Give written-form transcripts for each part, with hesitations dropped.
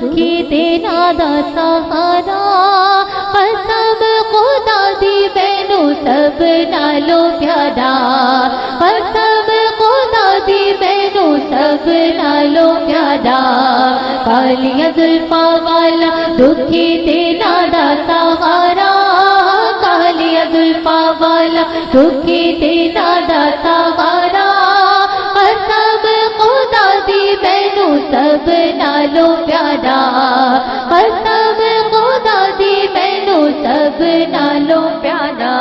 दुखी देना दा सहारा कसम खुदा दी मैनू सब नालों प्यारा कसम खुदा दी मैनू सब नालों प्यारा कालिया जुल्फा वाला दुखी देना दा सहारा कालिया जुल्फा वाला दुखी देना दा सहारा कसम खुदा दी मैनू सब नालों प्यारा कसम खुदा दी मैनू सब नालों प्यारा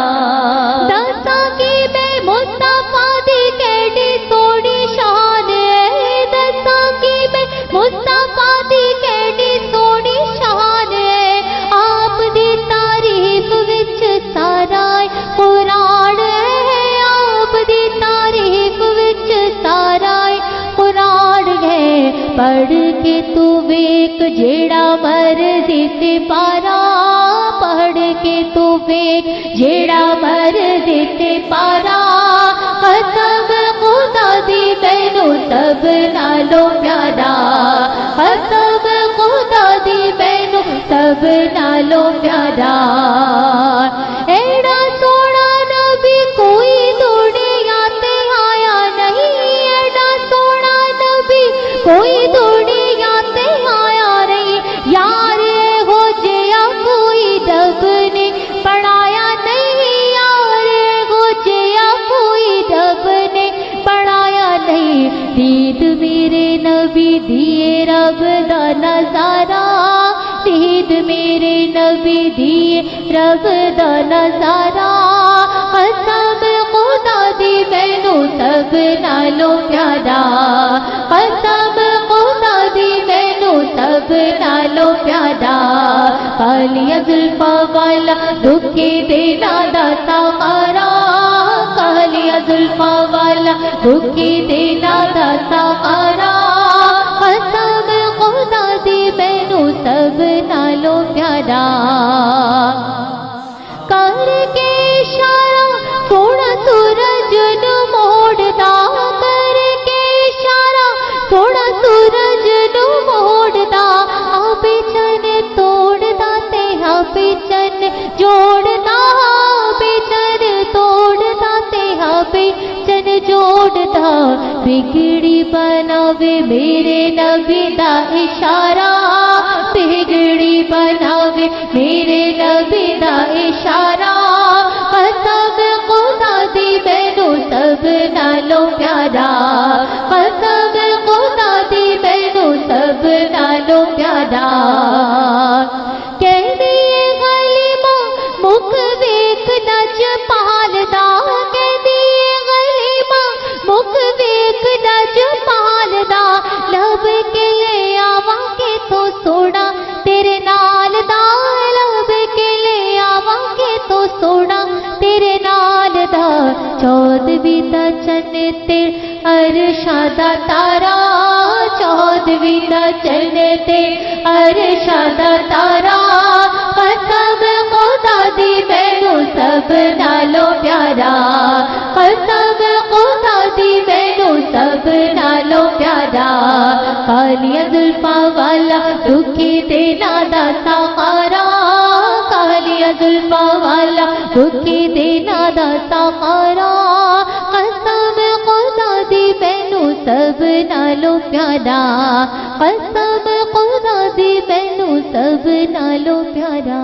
दसा की मैं मुस्तफा दी केड़ी सोनी शान है दसा की मैं मुस्तफा दी केड़ी सोनी शान है आप दी तारीफ विच सारा कुरान है आप दी तारीफ विच सारा कुरान है पढ़ के तू वेख जेड़ा मर्जी सिपारा पढ़ के तू वेख जेड़ा मर्जी सिपारा कसम खुदा दी मैनू सब नालों प्यारा कसम खुदा दी मैनू सब नालों प्यारा एड़ा सोना नबी कोई दुनिया ते आया नहीं एड़ा सोना नबी कोई दुनिया ते आया नहीं यार हो जिया कोई रब ने पढ़ाया नहीं यार हो जिया कोई रब ने पढ़ाया नहीं दीद मेरे नबी दिए रब दा नजारा दीद मेरे नबी दिए रब दा नजारा कसम खुदा दी मैनू सब नालों प्यारा कसम खुदा दी मैनू सब नालों प्यारा कालिया जुल्फा वाला दुखी देना दा सहारा कालिया जुल्फा वाला दुखी देना दा सहारा कसम खुदा दी मैनू सब नालों प्यारा करके इशारा सोना सूरज नू मोड़दा करके इशारा सोना सूरज नू मोड़दा आपे चन तोड़दा ते आपे चन जोड़दा आपे चन तोड़दा ते आपे चन जोड़दा बिगड़ी बनावे मेरे नबी दा इशारा बिगड़ी बनावे मेरे नबी दा इशारा कसम खुदा दी मैनू सब नालों प्यारा कसम खुदा दी मैनू सब नालों प्यारा कहदी गलीमा मुख वेख नच पालदा कहदी गलीमा मुख वेख नच पालदा लब के ले आवां के तो सोना तेरे नाल दा लब के ले आवां के तो सोना तेरे नाल दा चौदहवीं दा चन ते अरशा दा तारा चौदहवीं दा चन ते अरशा दा तारा कसम खुदा दी मैनू सब नालों प्यारा कसम खुदा दी मैनू सब नालों प्यारा कालिया जुल्फा वाला दुखी देना दा सहारा कालिया जुल्फा वाला दुखी देना दा सहारा कसम खुदा दी मैनू सब नालों प्यारा कसम खुदा दी मैनू सब नालों प्यारा।